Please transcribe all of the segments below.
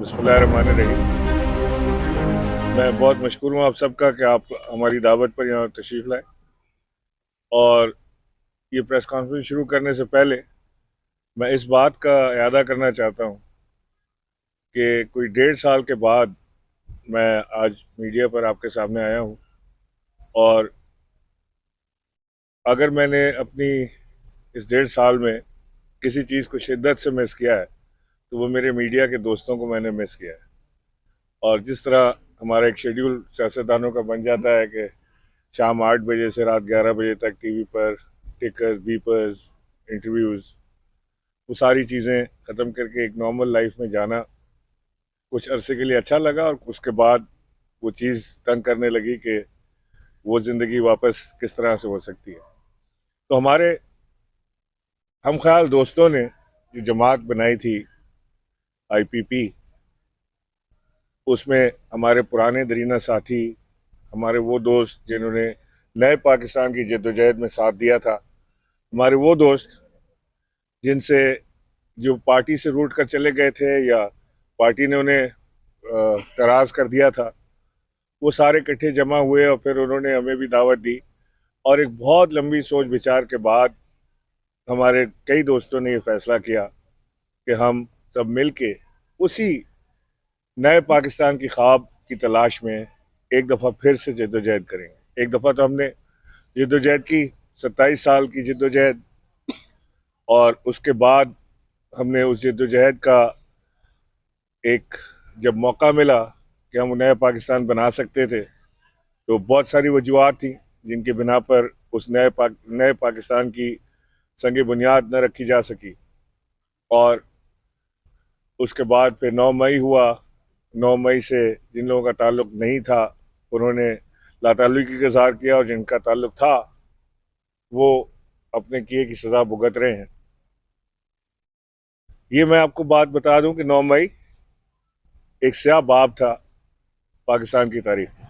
बिस्मिल्लाहिर्रहमानिर्रहीम। मैं बहुत मशकूर हूँ आप सबका कि आप हमारी दावत पर यहाँ तशरीफ़ लाए। और ये प्रेस कॉन्फ्रेंस शुरू करने से पहले मैं इस बात का इरादा करना चाहता हूँ कि कोई 1.5 साल के बाद मैं आज मीडिया पर आपके सामने आया हूँ। और अगर मैंने अपनी इस 1.5 साल में किसी चीज़ को शिद्दत से मिस किया है तो वो मेरे मीडिया के दोस्तों को मैंने मिस किया है। और जिस तरह हमारा एक शेड्यूल सियासतदानों का बन जाता है कि शाम 8 बजे से रात 11 बजे तक टीवी पर टिकर्स बीपर्स इंटरव्यूज़, वो सारी चीज़ें ख़त्म करके एक नॉर्मल लाइफ में जाना कुछ अरसे के लिए अच्छा लगा। और उसके बाद वो चीज़ तंग करने लगी कि वो ज़िंदगी वापस किस तरह से हो सकती है। तो हमारे हम ख्याल दोस्तों ने जो जमात बनाई थी IPP, उसमें हमारे पुराने दरीना साथी, हमारे वो दोस्त जिन्होंने नए पाकिस्तान की जद्दोजहद में साथ दिया था, हमारे वो दोस्त जिनसे जो पार्टी से रूट कर चले गए थे या पार्टी ने उन्हें तराज कर दिया था, वो सारे इकट्ठे जमा हुए और फिर उन्होंने हमें भी दावत दी। और एक बहुत लंबी सोच विचार के बाद हमारे कई दोस्तों ने ये फैसला किया कि हम सब मिल के उसी नए पाकिस्तान की ख्वाब की तलाश में एक दफ़ा फिर से जद्दोजहद करेंगे। एक दफ़ा तो हमने जद्दोजहद की, 27 साल की जद्दोजहद, और उसके बाद हमने उस जद्दोजहद का एक जब मौका मिला कि हम नया पाकिस्तान बना सकते थे तो बहुत सारी वजूहत थी जिनके बिना पर उस नए पाकिस्तान की संग बुनियाद न रखी जा सकी। और उसके बाद फिर 9 मई हुआ। 9 मई से जिन लोगों का ताल्लुक नहीं था उन्होंने लाताल्लुकी का इज़हार किया, और जिनका ताल्लुक था वो अपने किए की सज़ा भुगत रहे हैं। ये मैं आपको बात बता दूं कि 9 मई एक स्याह बाब था पाकिस्तान की तारीख में।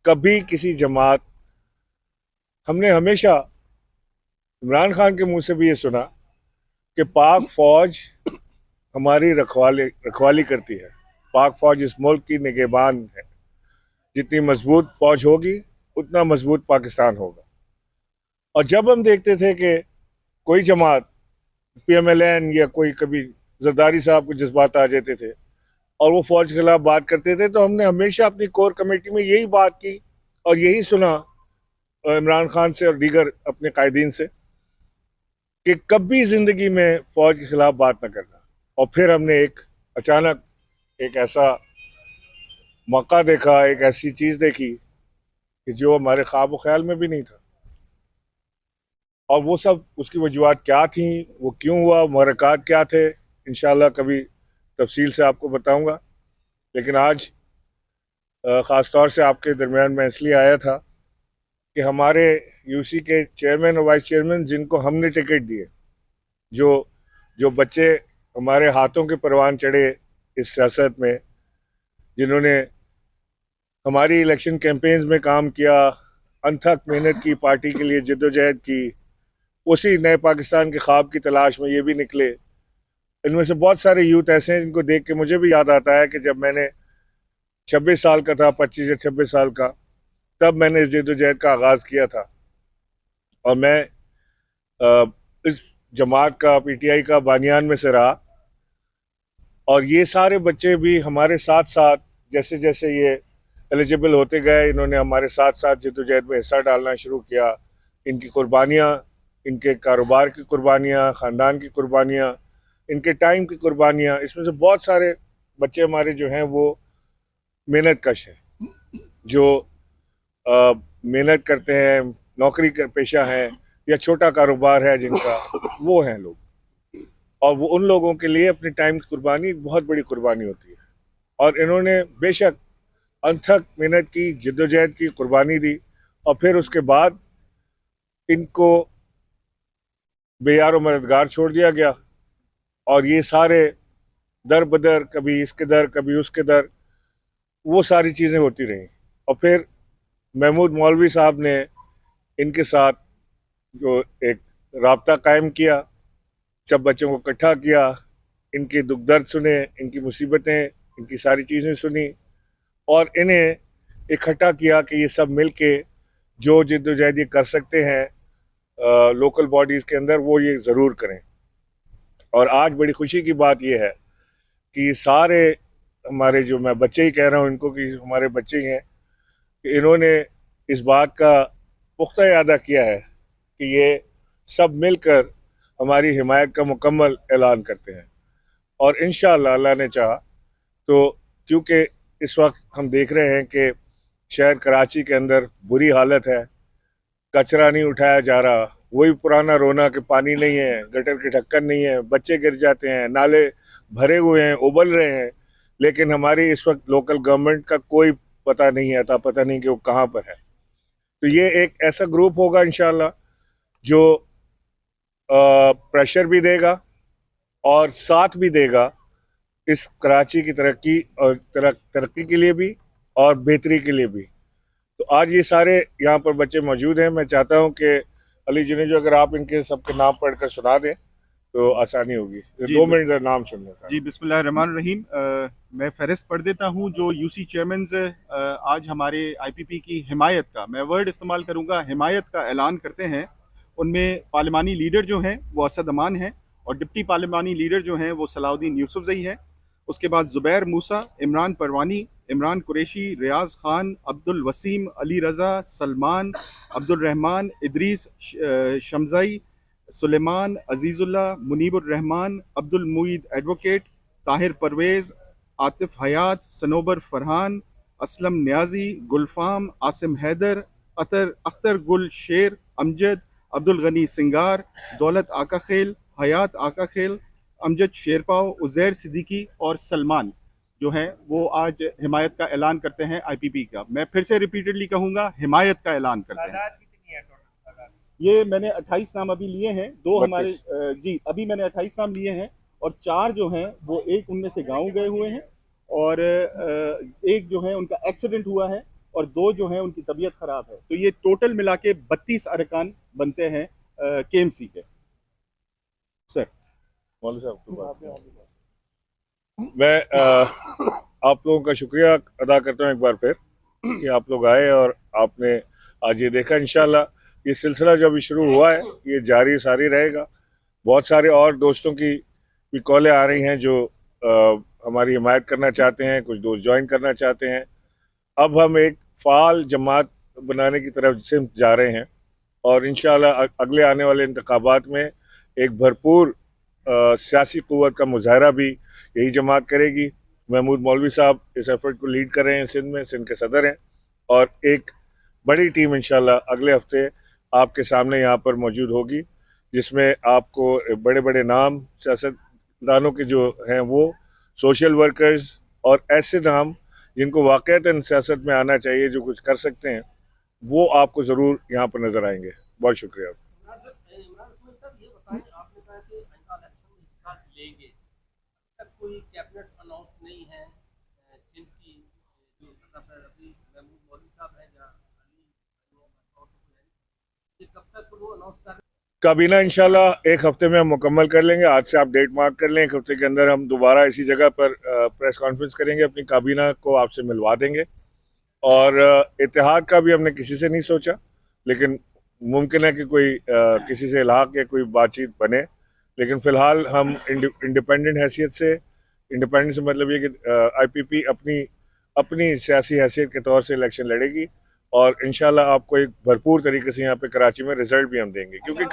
कभी किसी जमात, हमने हमेशा इमरान खान के मुंह से भी ये सुना कि पाक फौज हमारी रखवाली करती है, पाक फौज इस मुल्क की निगहबान है, जितनी मजबूत फौज होगी उतना मजबूत पाकिस्तान होगा। और जब हम देखते थे कि कोई जमात PMLN या कोई कभी जरदारी साहब को जज्बात आ जाते थे और वो फौज के खिलाफ बात करते थे, तो हमने हमेशा अपनी कोर कमेटी में यही बात की और यही सुना इमरान खान से और दीगर अपने कायदीन से कि कभी जिंदगी में फौज के खिलाफ बात न करना। और फिर हमने एक अचानक एक ऐसा मौका देखा, एक ऐसी चीज देखी कि जो हमारे ख्वाब ख्याल में भी नहीं था। और वो सब उसकी वजूहत क्या थी, वो क्यों हुआ, मुहर्रिकात क्या थे, इंशाल्लाह कभी तफसील से आपको बताऊंगा। लेकिन आज ख़ास तौर से आपके दरमियान में इसलिए आया था कि हमारे UC के चेयरमैन और वाइस चेयरमैन जिनको हमने टिकट दिए, जो जो बच्चे हमारे हाथों के परवान चढ़े इस सियासत में, जिन्होंने हमारी इलेक्शन कैंपेन्स में काम किया, अनथक मेहनत की, पार्टी के लिए जद्दोजहद की, उसी नए पाकिस्तान के ख्वाब की तलाश में ये भी निकले। इनमें से बहुत सारे यूथ ऐसे हैं जिनको देख के मुझे भी याद आता है कि जब मैंने 26 साल का था, 25 या 26 साल का, तब मैंने इस जद्दोजहद का आगाज़ किया था। और मैं इस जमात का, PTI का बानियान में से रहा। और ये सारे बच्चे भी हमारे साथ साथ जैसे जैसे ये एलिजिबल होते गए, इन्होंने हमारे साथ साथ जद्दोजहद में हिस्सा डालना शुरू किया। इनकी कुर्बानियाँ, इनके कारोबार की कुर्बानियाँ, ख़ानदान की कुर्बानियाँ, इनके टाइम की कुर्बानियाँ, इसमें से बहुत सारे बच्चे हमारे जो हैं वो मेहनत कश हैं, जो मेहनत करते हैं, नौकरी का पेशा है या छोटा कारोबार है जिनका, वो हैं लोग। और वो उन लोगों के लिए अपनी टाइम की कुर्बानी एक बहुत बड़ी कुर्बानी होती है। और इन्होंने बेशक अनथक मेहनत की, जद्दोजहद की, कुर्बानी दी, और फिर उसके बाद इनको बेयार मददगार छोड़ दिया गया। और ये सारे दर बदर, कभी इसके दर कभी उसके दर, वो सारी चीज़ें होती रहीं। और फिर महमूद मौलवी साहब ने इनके साथ जो एक राब्ता कायम किया, सब बच्चों को इकट्ठा किया, इनके दुख दर्द सुने, इनकी मुसीबतें, इनकी सारी चीज़ें सुनी और इन्हें इकट्ठा किया कि ये सब मिल के जो जिद्दोजहद ये कर सकते हैं लोकल बॉडीज़ के अंदर, वो ये ज़रूर करें। और आज बड़ी खुशी की बात ये है कि सारे हमारे, जो मैं बच्चे ही कह रहा हूँ इनको कि हमारे बच्चे ही हैं, कि इन्होंने इस बात का पुख्ता इरादा किया है कि ये सब मिलकर हमारी हिमायत का मुकम्मल ऐलान करते हैं। और इंशाअल्लाह अल्लाह ने चाहा तो, क्योंकि इस वक्त हम देख रहे हैं कि शहर कराची के अंदर बुरी हालत है, कचरा नहीं उठाया जा रहा, वही पुराना रोना कि पानी नहीं है, गटर के ढक्कन नहीं है, बच्चे गिर जाते हैं, नाले भरे हुए हैं, उबल रहे हैं, लेकिन हमारी इस वक्त लोकल गवर्नमेंट का कोई पता नहीं आता, पता नहीं कि वो कहाँ पर है। तो ये एक ऐसा ग्रुप होगा इंशाल्लाह जो प्रेशर भी देगा और साथ भी देगा इस कराची की तरक्की और तरक्की के लिए भी और बेहतरी के लिए भी। तो आज ये सारे यहाँ पर बच्चे मौजूद हैं। मैं चाहता हूँ कि अली जुनेजो, अगर आप इनके सबके नाम पढ़कर सुना दें तो आसानी होगी। 2 मिनट का नाम सुनने का। जी, बिस्मिल्लाहिर्रहमानिर्रहीम। मैं फहरिस्त पढ़ देता हूँ जो यूसी चेयरमैन आज हमारे आईपीपी की हिमायत का, मैं वर्ड इस्तेमाल करूँगा, हिमायत का ऐलान करते हैं। उनमें पार्लिमानी लीडर जो हैं वो असद अमान हैं और डिप्टी पार्लिमानी लीडर जो हैं वो सलाउद्दीन यूसुफजई हैं। उसके बाद ज़ुबैर मूसा, इमरान परवानी, इमरान कुरैशी, रियाज खान, अब्दुल वसीम, अली रज़ा, सलमान, अब्दुल रहमान, इदरीस शमजाई, सुलेमान, अजीज़ुल्लाह, मुनीबुर रहमान, अब्दुल मुईद एडवोकेट, ताहिर परवेज़, आतिफ हयात, सनोबर फरहान, असलम न्याजी, गुलफाम, आसिम हैदर, अख्तर गुल शेर, अमजद, अब्दुल गनी सिंगार, दौलत आका खेल, हयात आका खेल, अमजद शेरपाव, उज़ैर सिद्दीकी और सलमान जो हैं वो आज हिमायत का ऐलान करते हैं आईपीपी का। मैं फिर से रिपीटेडली कहूँगा, हिमायत का ऐलान करते हैं। ये मैंने 28 नाम अभी लिए हैं, दो हमारे जी अभी मैंने 28 नाम लिए हैं और 4 जो हैं वो एक उनमें से गाँव गए हुए हैं और एक जो है उनका एक्सीडेंट हुआ है और 2 जो हैं उनकी तबीयत खराब है। तो ये टोटल मिला के 32 अरकान बनते हैं केएमसी के। सर मौलवी साहब की बात मैं आप लोगों का शुक्रिया अदा करता हूँ एक बार फिर कि आप लोग आए और आपने आज ये देखा। इंशाल्लाह ये सिलसिला जो अभी शुरू हुआ है ये जारी सारी रहेगा। बहुत सारे और दोस्तों की भी कॉलें आ रही हैं जो हमारी हिमायत करना चाहते हैं, कुछ दोस्त ज्वाइन करना चाहते हैं। अब हम एक फ़ाल जमात बनाने की तरफ से जा रहे हैं और इंशाल्लाह अगले आने वाले इंतखाबात में एक भरपूर सियासी क़ुव्वत का मुजाहरा भी यही जमात करेगी। महमूद मौलवी साहब इस एफर्ट को लीड कर रहे हैं, सिंध में, सिंध के सदर हैं और एक बड़ी टीम इंशाल्लाह अगले हफ्ते आपके सामने यहाँ पर मौजूद होगी, जिसमें आपको बड़े बड़े नाम सियासतदानों के जो हैं वो, सोशल वर्कर्स और ऐसे नाम जिनको वाक़ईतन सियासत में आना चाहिए, जो कुछ कर सकते हैं, वो आपको ज़रूर यहाँ पर नज़र आएंगे। बहुत शुक्रिया। कोई कैबिनेट अनाउंस नहीं है सिंध की, जो मतलब अभी महमूद मौलवी साहब है या अली, कब तक वो अनाउंस कर? काबीना इंशाल्लाह एक हफ्ते में हम मुकम्मल कर लेंगे। आज से आप डेट मार्क कर लें, एक हफ्ते के अंदर हम दोबारा इसी जगह पर प्रेस कॉन्फ्रेंस करेंगे, अपनी काबीना को आपसे मिलवा देंगे। और इत्तेहाद का भी हमने किसी से नहीं सोचा, लेकिन मुमकिन है कि कोई किसी से इलाक़ या कोई बातचीत बने, लेकिन फ़िलहाल हम इंडिपेंडेंट हैसियत से, इंडिपेंडेंट से मतलब ये कि आईपीपी अपनी अपनी सियासी हैसियत के तौर से इलेक्शन लड़ेगी और इंशाल्लाह आपको एक भरपूर तरीके से यहाँ पे कराची में रिजल्ट भी हम देंगे, क्योंकि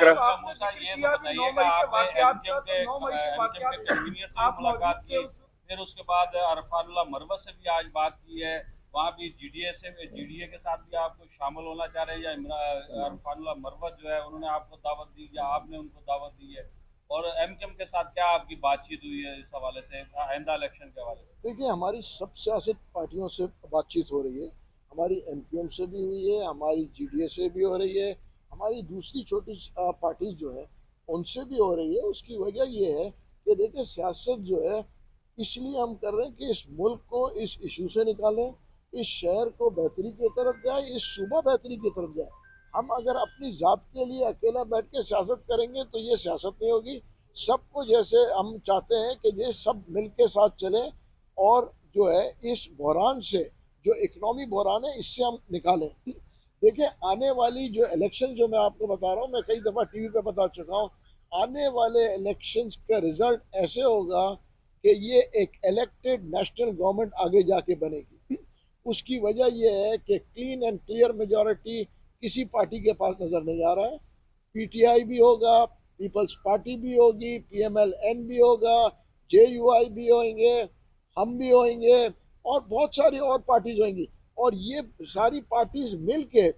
फिर उसके बाद अरफानुल्लाह मरवत से भी आज बात की है, वहाँ भी जीडीए के साथ भी आपको शामिल होना चाह रहे हैं, या अरफानुल्लाह मरवत जो है उन्होंने आपको दावत दी या आपने उनको दावत दी है, और एमकेएम के साथ क्या आपकी बातचीत हुई है इस हवाले से, आइंदा इलेक्शन के हवाले से? देखिए, हमारी सब सियासत पार्टियों से बातचीत हो रही है, हमारी एमकेएम से भी हुई है, हमारी जीडीए से भी हो रही है, हमारी दूसरी छोटी पार्टीज जो है उनसे भी हो रही है। उसकी वजह ये है कि देखिए, सियासत जो है इसलिए हम कर रहे हैं कि इस मुल्क को इस इशू से निकालें, इस शहर को बेहतरी की तरफ जाए, इस सूबा बेहतरी की तरफ जाए। हम अगर अपनी ज़ात के लिए अकेला बैठ के सियासत करेंगे तो ये सियासत नहीं होगी। सबको जैसे हम चाहते हैं कि ये सब मिल के साथ चले और जो है इस बहरान से, जो इकनॉमी बहरान है, इससे हम निकालें। देखिए आने वाली जो इलेक्शन, जो मैं आपको बता रहा हूँ, मैं कई दफ़ा टीवी पे बता चुका हूँ, आने वाले इलेक्शंस का रिजल्ट ऐसे होगा कि ये एक इलेक्टेड नेशनल गवर्नमेंट आगे जाके बनेगी। उसकी वजह यह है कि क्लीन एंड क्लियर मेजॉरिटी किसी पार्टी के पास नज़र नहीं आ रहा है। पीटीआई भी होगा, पीपल्स पार्टी भी होगी, पीएमएलएन भी होगा, जेयूआई भी होंगे, हम भी होंगे और बहुत सारी और पार्टीज होंगी। और ये सारी पार्टीज मिल के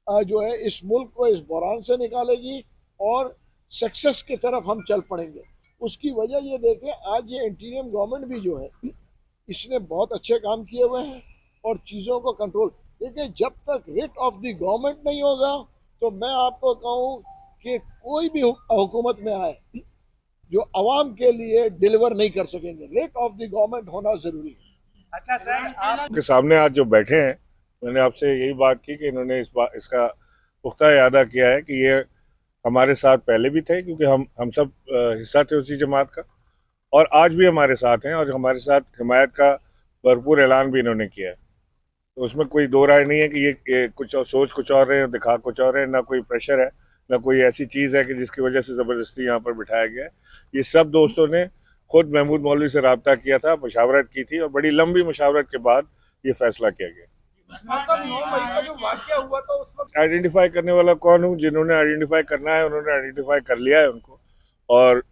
जो है इस मुल्क को इस बहरान से निकालेगी और सक्सेस की तरफ हम चल पड़ेंगे। उसकी वजह ये देखें, आज ये इंटीरियम गवर्नमेंट भी जो है इसने बहुत अच्छे काम किए हुए हैं और चीज़ों को कंट्रोल। देखिए जब तक रिट ऑफ द गवर्नमेंट नहीं होगा तो मैं आपको कहूँ कि कोई भी हुकूमत में आए जो आवाम के लिए डिलीवर नहीं कर सकेंगे। रिट ऑफ द गवर्नमेंट होना जरूरी है। अच्छा सर, आप के सामने आज जो बैठे हैं, मैंने आपसे यही बात की कि इन्होंने इसका पुख्ता इरादा किया है कि ये हमारे साथ पहले भी थे, क्योंकि हम सब हिस्सा थे उसी जमात का, और आज भी हमारे साथ हैं और हमारे साथ हिमायत का भरपूर ऐलान भी इन्होंने किया है। तो उसमें कोई दो राय नहीं है कि ये कुछ और सोच कुछ और है, दिखा कुछ और है, ना कोई प्रेशर है, ना कोई ऐसी चीज़ है कि जिसकी वजह से ज़बरदस्ती यहाँ पर बिठाया गया है। ये सब दोस्तों ने खुद महमूद मौलवी से रब्ता किया था, मुशावरत की थी और बड़ी लंबी मुशावरत के बाद ये फैसला किया गया। मतलब 9 मई का जो वाकया हुआ था उस वक्त आइडेंटिफाई करने वाला कौन हूँ? जिन्होंने आइडेंटिफाई करना है उन्होंने आइडेंटिफाई कर लिया है उनको, और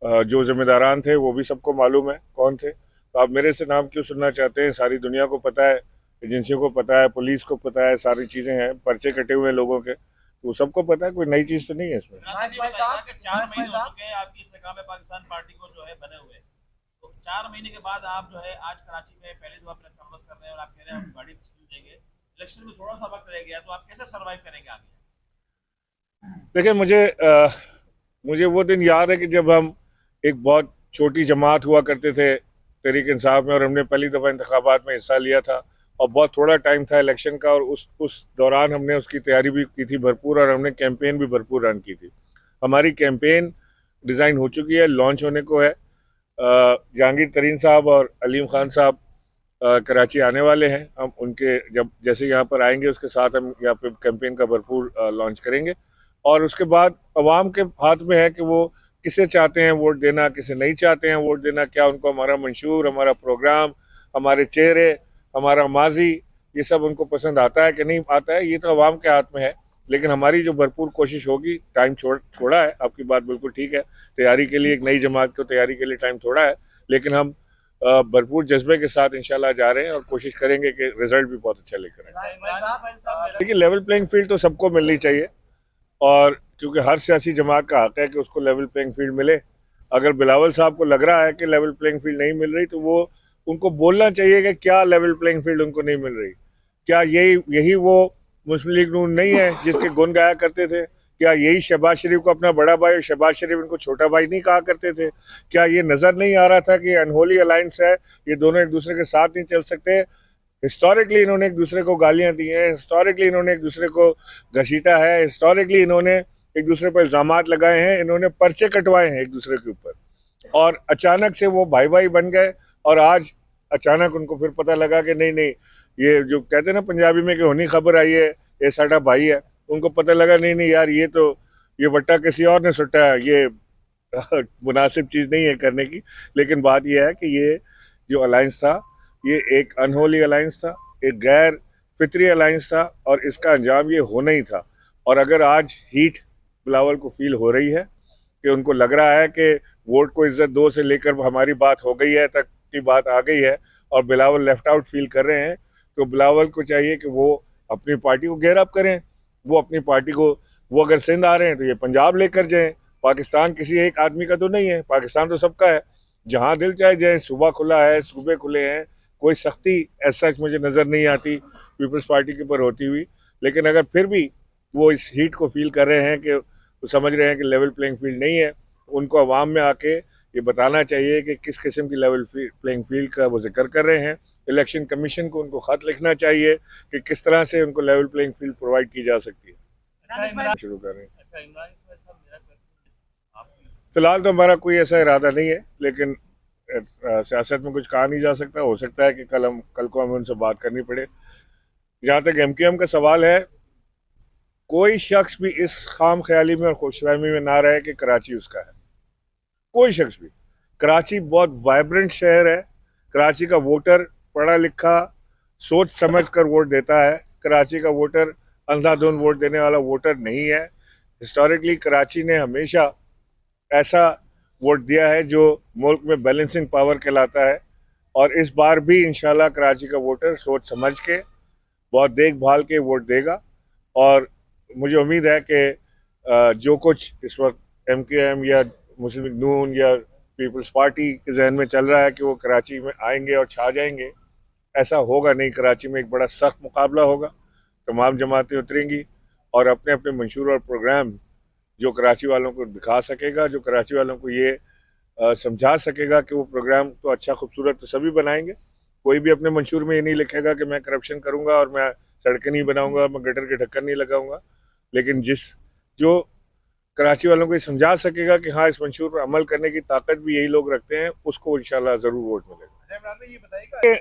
जो जिम्मेदारान थे वो भी सबको मालूम है कौन थे। तो आप मेरे से नाम क्यों सुनना चाहते हैं? सारी दुनिया को पता है, एजेंसियों को पता है, पुलिस को पता है, सारी चीज़ें हैं, पर्चे कटे हुए हैं लोगों के, तो सबको पता है, कोई नई चीज़ तो नहीं है इसमें। भाई साहब, 4 महीने हो चुके हैं आपकी इस्तेकाम में पाकिस्तान पार्टी को जो है बने हुए, तो 4 महीने के बाद आप जो है आज कराची में पहली दफा प्रेस कॉन्फ्रेंस कर रहे हैं और आप कह रहे हैं हम गाड़ी देंगे, इलेक्शन में थोड़ा सा वक्त रह गया, तो आप कैसे सर्वाइव करेंगे आगे? देखिए मुझे वो दिन याद है कि जब हम एक बहुत छोटी जमात हुआ करते थे तहरीक इंसाफ में, और हमने पहली दफ़ा इंतखाबात में हिस्सा लिया था और बहुत थोड़ा टाइम था इलेक्शन का, और उस दौरान हमने उसकी तैयारी भी की थी भरपूर, और हमने कैंपेन भी भरपूर रन की थी। हमारी कैंपेन डिज़ाइन हो चुकी है, लॉन्च होने को है। जहांगीर तरीन साहब और अलीम खान साहब कराची आने वाले हैं। हम उनके जब जैसे यहाँ पर आएंगे उसके साथ हम यहाँ पे कैंपेन का भरपूर लॉन्च करेंगे, और उसके बाद अवाम के हाथ में है कि वो किसे चाहते हैं वोट देना, किसे नहीं चाहते हैं वोट देना, क्या उनको हमारा मंशूर, हमारा प्रोग्राम, हमारे चेहरे, हमारा माजी, ये सब उनको पसंद आता है कि नहीं आता है, ये तो अवाम के हाथ में है। लेकिन हमारी जो भरपूर कोशिश होगी, टाइम थोड़ा है, आपकी बात बिल्कुल ठीक है, तैयारी के लिए, एक नई जमात को तैयारी के लिए टाइम थोड़ा है, लेकिन हम भरपूर जज्बे के साथ इंशाल्लाह जा रहे हैं और कोशिश करेंगे कि रिजल्ट भी बहुत अच्छा लेकर आए। भाई साहब, देखिए लेवल प्लेइंग फील्ड तो सबको मिलनी चाहिए, और क्योंकि हर सियासी जमात का हक है कि उसको लेवल प्लेइंग फील्ड मिले। अगर बिलावल साहब को लग रहा है कि लेवल प्लेइंग फील्ड नहीं मिल रही, तो वो उनको बोलना चाहिए कि क्या लेवल प्लेइंग फील्ड उनको नहीं मिल रही। क्या यही वो मुस्लिम लीग नून नहीं है जिसके गुण गाया करते थे? क्या यही शहबाज शरीफ को अपना बड़ा भाई और शहबाज शरीफ इनको छोटा भाई नहीं कहा करते थे? क्या ये नज़र नहीं आ रहा था कि अनहोली अलायंस है, ये दोनों एक दूसरे के साथ नहीं चल सकते? हिस्टोरिकली इन्होंने एक दूसरे को गालियां दी हैं, हिस्टोरिकली इन्होंने एक दूसरे को घसीटा है, हिस्टोरिकली इन्होंने एक दूसरे पर इल्ज़ामात लगाए हैं, इन्होंने पर्चे कटवाए हैं एक दूसरे के ऊपर, और अचानक से वो भाई भाई बन गए। और आज अचानक उनको फिर पता लगा कि नहीं, ये जो कहते हैं ना पंजाबी में कि होनी खबर आई है, ये साडा भाई है, उनको पता लगा नहीं यार, ये वट्टा किसी और ने सुट्टा है, ये मुनासिब चीज़ नहीं है करने की। लेकिन बात यह है कि ये जो अलायंस था, ये एक अनहोली अलायंस था, एक गैर फितरी अलायंस था, और इसका अंजाम ये होना ही था। और अगर आज हीट बिलावल को फील हो रही है कि उनको लग रहा है कि वोट को इज्जत दो से लेकर हमारी बात हो गई है तक की बात आ गई है और बिलावल लेफ्ट आउट फील कर रहे हैं, तो बिलावल को चाहिए कि वो अपनी पार्टी को घेर अप करें। वो अपनी पार्टी को, वो अगर सिंध आ रहे हैं तो ये पंजाब लेकर जाएं। पाकिस्तान किसी एक आदमी का तो नहीं है, पाकिस्तान तो सबका है, जहाँ दिल चाहे जाए। सूबा खुला है, सूबे खुले हैं, कोई सख्ती ऐसा मुझे नज़र नहीं आती पीपल्स पार्टी के ऊपर होती हुई। लेकिन अगर फिर भी वो इस हीट को फील कर रहे हैं कि वो समझ रहे हैं कि लेवल प्लेइंग फील्ड नहीं है, उनको अवाम में आके ये बताना चाहिए कि किस किस्म की लेवल प्लेइंग फील्ड का वो जिक्र कर रहे हैं। इलेक्शन कमीशन को उनको ख़त लिखना चाहिए कि किस तरह से उनको लेवल प्लेइंग फील्ड प्रोवाइड की जा सकती है। शुरू कर रहे हैं। अच्छा इमरान साहब, मेरा क्वेश्चन फिलहाल तो हमारा कोई ऐसा इरादा नहीं है, लेकिन सियासत में कुछ कहा नहीं जा सकता। हो सकता है कि कल को हमें उनसे बात करनी पड़े। जहाँ तक MQM का सवाल है, कोई शख्स भी इस खाम ख्याली में और खुशफहमी में ना रहे कि कराची उसका है। कोई शख्स भी। कराची बहुत वाइब्रेंट शहर है। कराची का वोटर पढ़ा लिखा, सोच समझ कर वोट देता है। कराची का वोटर अंधाधुंध वोट देने वाला वोटर नहीं है। हिस्टोरिकली कराची ने हमेशा ऐसा वोट दिया है जो मुल्क में बैलेंसिंग पावर कहलाता है, और इस बार भी इंशाल्लाह कराची का वोटर सोच समझ के, बहुत देखभाल के वोट देगा। और मुझे उम्मीद है कि जो कुछ इस वक्त MQM या मुस्लिम लीग नून या पीपल्स पार्टी के जहन में चल रहा है कि वो कराची में आएंगे और छा जाएंगे, ऐसा होगा नहीं। कराची में एक बड़ा सख्त मुकाबला होगा। तमाम जमातें उतरेंगी और अपने अपने मंशूर और प्रोग्राम जो कराची वालों को दिखा सकेगा, जो कराची वालों को ये समझा सकेगा कि वो प्रोग्राम तो अच्छा खूबसूरत तो सभी बनाएंगे। कोई भी अपने मंशूर में ये नहीं लिखेगा कि मैं करप्शन करूंगा और मैं सड़कें नहीं बनाऊंगा, मैं गटर के ढक्कन नहीं लगाऊंगा। लेकिन जो कराची वालों को ये समझा सकेगा कि हाँ, इस मंशूर पर अमल करने की ताकत भी यही लोग रखते हैं, उसको इंशाल्लाह जरूर वोट मिलेगा।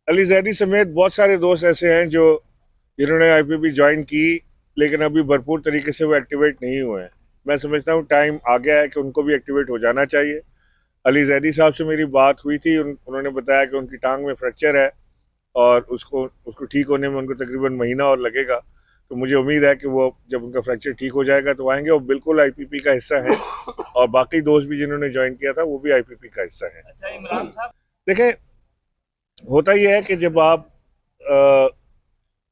अली जैदी समेत बहुत सारे दोस्त ऐसे हैं जिन्होंने IPP ज्वाइन की, लेकिन अभी भरपूर तरीके से वो एक्टिवेट नहीं हुए हैं। मैं समझता हूँ टाइम आ गया है कि उनको भी एक्टिवेट हो जाना चाहिए। अली जैदी साहब से मेरी बात हुई थी, उन्होंने बताया कि उनकी टांग में फ्रैक्चर है और उसको ठीक होने में उनको तकरीबन महीना और लगेगा। तो मुझे उम्मीद है कि वो जब उनका फ्रैक्चर ठीक हो जाएगा तो आएंगे। और बिल्कुल IPP का हिस्सा है, और बाकी दोस्त भी जिन्होंने ज्वाइन किया था वो भी IPP का हिस्सा है। अच्छा इमरान साहब, देखें, होता यह है कि जब आप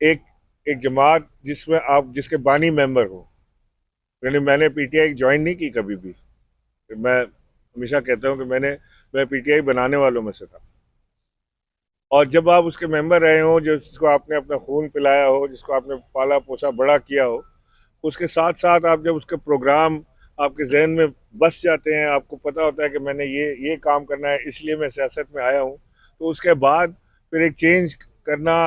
एक जमात जिसमें आप जिसके बानी मेंबर हो, यानी मैंने PTI ज्वाइन नहीं की कभी भी। मैं हमेशा कहता हूँ कि मैं PTI बनाने वालों में से था। और जब आप उसके मेंबर रहे हो, जिसको आपने अपना खून पिलाया हो, जिसको आपने पाला पोसा बड़ा किया हो, उसके साथ साथ आप जब उसके प्रोग्राम आपके जहन में बस जाते हैं, आपको पता होता है कि मैंने ये काम करना है, इसलिए मैं सियासत में आया हूँ, तो उसके बाद फिर एक चेंज करना।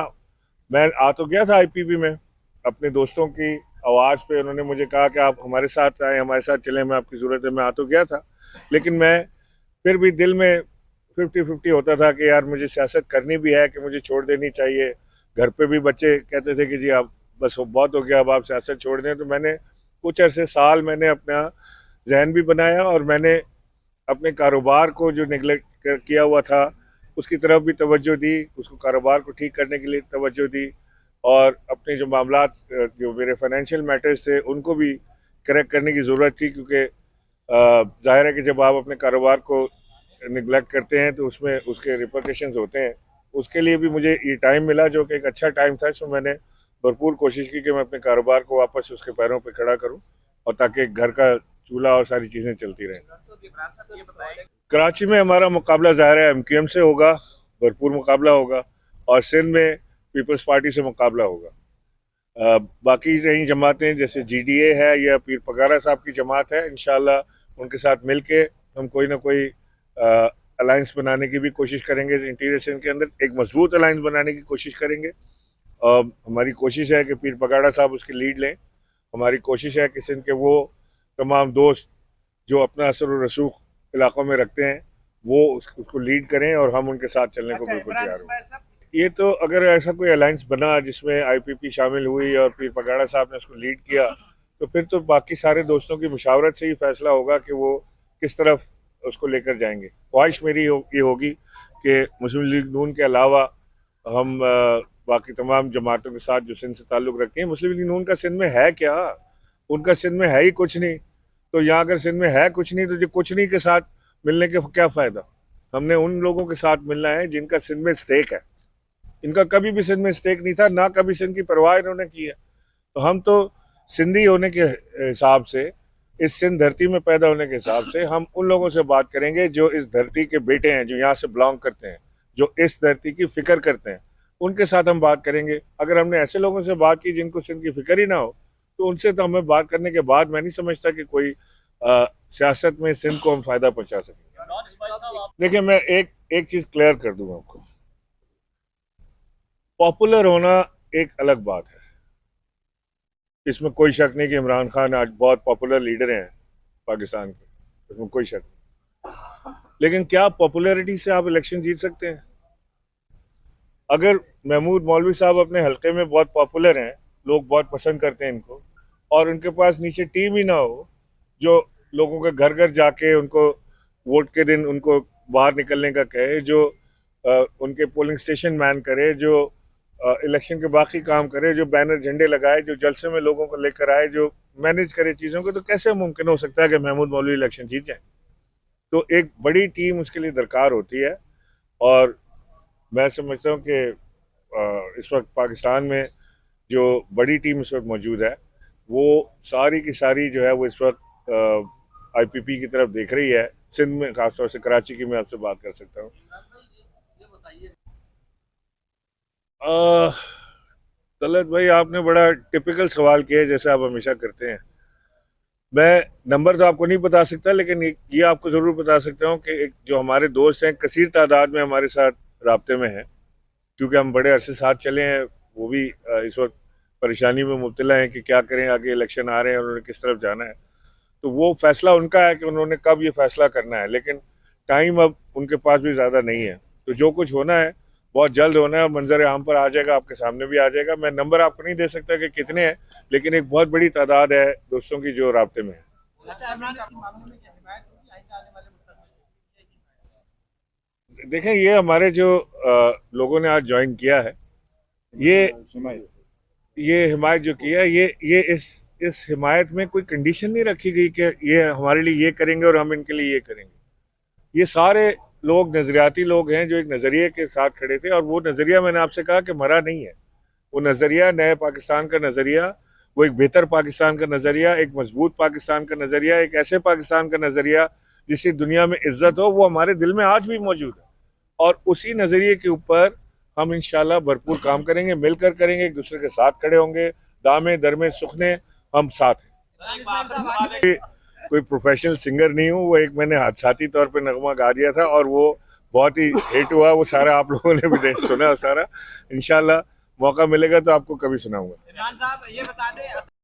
मैं आ तो गया था IPP में, अपने दोस्तों की आवाज़ पे उन्होंने मुझे कहा कि आप हमारे साथ आए, हमारे साथ चलें, मैं आपकी ज़रूरत है। मैं आ तो गया था, लेकिन मैं फिर भी दिल में 50-50 होता था कि यार मुझे सियासत करनी भी है कि मुझे छोड़ देनी चाहिए। घर पे भी बच्चे कहते थे कि जी आप बस बहुत हो गया, अब आप सियासत छोड़ दें। तो मैंने कुछ अरसे साल मैंने अपना जहन भी बनाया, और मैंने अपने कारोबार को जो निगलेक्ट किया हुआ था उसकी तरफ भी तवज्जो दी, उसको कारोबार को ठीक करने के लिए तवज्जो दी, और अपने जो मामलात जो मेरे फाइनेंशियल मैटर्स थे उनको भी करेक्ट करने की ज़रूरत थी। क्योंकि जाहिर है कि जब आप अपने कारोबार को निगलेक्ट करते हैं तो उसमें उसके रिपरकशंस होते हैं। उसके लिए भी मुझे ये टाइम मिला, जो कि एक अच्छा टाइम था। इसमें मैंने भरपूर कोशिश की कि मैं अपने कारोबार को वापस उसके पैरों पर खड़ा करूं, और ताकि घर का चूल्हा और सारी चीज़ें चलती रहें। इमरान साहब ये बताएं, कराची में हमारा मुकाबला ज़ाहिर है MQM से होगा, भरपूर मुकाबला होगा, और सिंध में पीपल्स पार्टी से मुकाबला होगा। बाकी रही जमातें जैसे GDA है या पीर पगारा साहब की जमात है, इंशाल्लाह उनके साथ मिल के हम कोई ना कोई अलायंस बनाने की भी कोशिश करेंगे। इंटीरियर सिंध के अंदर एक मजबूत अलायंस बनाने की कोशिश करेंगे। हमारी कोशिश है कि पीर पगाड़ा साहब उसकी लीड लें। हमारी कोशिश है कि सिंध के वो तमाम दोस्त जो अपना असर और रसूख इलाकों में रखते हैं वो उसको लीड करें, और हम उनके साथ चलने को बिल्कुल तैयार हों। ये तो अगर ऐसा कोई अलायंस बना जिसमें IPP शामिल हुई और पीर पगाड़ा साहब ने उसको लीड किया, तो फिर तो बाकी सारे दोस्तों की मुशावरत से ही फैसला होगा कि वो किस तरफ उसको लेकर जाएंगे। ख्वाहिश मेरी ये होगी कि मुस्लिम लीग नून के अलावा हम बाकी तमाम जमातों के साथ जो सिंध से ताल्लुक़ रखते हैं। मुस्लिम लीग नून का सिंध में है क्या? उनका सिंध में है ही कुछ नहीं। तो यहाँ अगर सिंध में है कुछ नहीं, तो जो कुछ नहीं के साथ मिलने के क्या फ़ायदा? हमने उन लोगों के साथ मिलना है जिनका सिंध में स्टेक है। इनका कभी भी सिंध में स्टेक नहीं था, ना कभी सिंध की परवाह इन्होंने की है। तो हम तो सिंधी होने के हिसाब से, इस सिंध धरती में पैदा होने के हिसाब से, हम उन लोगों से बात करेंगे जो इस धरती के बेटे हैं, जो यहाँ से बिलोंग करते हैं, जो इस धरती की फ़िक्र करते हैं, उनके साथ हम बात करेंगे। अगर हमने ऐसे लोगों से बात की जिनको सिंध की फ़िक्र ही ना हो, तो उनसे तो हमें बात करने के बाद मैं नहीं समझता कि कोई सियासत में सिंध को हम फ़ायदा पहुँचा सकेंगे। देखिए, मैं एक चीज़ क्लियर कर दूँ आपको। पॉपुलर होना एक अलग बात है, इसमें कोई शक नहीं कि इमरान खान आज बहुत पॉपुलर लीडर हैं पाकिस्तान के। उसमें कोई शक नहीं। लेकिन क्या पॉपुलैरिटी से आप इलेक्शन जीत सकते हैं? अगर महमूद मौलवी साहब अपने हलके में बहुत पॉपुलर हैं, लोग बहुत पसंद करते हैं इनको, और उनके पास नीचे टीम ही ना हो जो लोगों के घर घर जाके उनको वोट के दिन उनको बाहर निकलने का कहे, जो उनके पोलिंग स्टेशन मैन करे, जो इलेक्शन के बाकी काम करे, जो बैनर झंडे लगाए, जो जलसे में लोगों को लेकर आए, जो मैनेज करे चीज़ों को, तो कैसे मुमकिन हो सकता है कि महमूद मौलवी इलेक्शन जीत जाए? तो एक बड़ी टीम उसके लिए दरकार होती है। और मैं समझता हूँ कि इस वक्त पाकिस्तान में जो बड़ी टीम इस वक्त मौजूद है, वो सारी की सारी जो है वो इस वक्त आईपीपी की तरफ देख रही है। सिंध में, खासतौर से कराची की मैं आपसे बात कर सकता हूँ। ये बताइए, तलत भाई, आपने बड़ा टिपिकल सवाल किया है, जैसे आप हमेशा करते हैं। मैं नंबर तो आपको नहीं बता सकता, लेकिन ये आपको ज़रूर बता सकता हूँ कि एक जो हमारे दोस्त हैं कसीर तादाद में हमारे साथ राब्ते में हैं, क्योंकि हम बड़े अरसे साथ चले हैं, वो भी इस वक्त परेशानी में मुब्तला हैं कि क्या करें, आगे इलेक्शन आ रहे हैं और उन्हें किस तरफ जाना है। तो वो फैसला उनका है कि उन्होंने कब ये फैसला करना है, लेकिन टाइम अब उनके पास भी ज़्यादा नहीं है। तो जो कुछ होना है बहुत जल्द होना है, मंजर आम पर आ जाएगा, आपके सामने भी आ जाएगा। मैं नंबर आपको नहीं दे सकता कि कितने हैं, लेकिन एक बहुत बड़ी तादाद है दोस्तों की जो राब्ते में है। अच्छा इमरान, इसके मामले में क्या हिमायत होगी आने वाले मुस्तकबिल में? देखें, ये हमारे जो लोगों ने आज ज्वाइन किया है, ये हिमायत जो किया है, ये इस हिमायत में कोई कंडीशन नहीं रखी गई कि ये हमारे लिए ये करेंगे और हम इनके लिए ये करेंगे। ये सारे लोग नज़रियाती लोग हैं जो एक नज़रिए के साथ खड़े थे, और वो नज़रिया मैंने आपसे कहा कि मरा नहीं है। वो नज़रिया नए पाकिस्तान का नज़रिया, वो एक बेहतर पाकिस्तान का नज़रिया, एक मजबूत पाकिस्तान का नज़रिया, एक ऐसे पाकिस्तान का नज़रिया जिसकी दुनिया में इज्जत हो, वो हमारे दिल में आज भी मौजूद है। और उसी नज़रिए के ऊपर हम इंशाल्लाह भरपूर काम करेंगे, मिलकर करेंगे, एक दूसरे के साथ खड़े होंगे, दामे दरमे सुखने हम साथ हैं। कोई प्रोफेशनल सिंगर नहीं हूँ, वो एक मैंने हादसाती तौर पे नगमा गा दिया था और वो बहुत ही हिट हुआ, वो सारा आप लोगों ने भी सुना सारा। इंशाल्लाह मौका मिलेगा तो आपको कभी सुनाऊंगा। इमरान साहब ये बता दें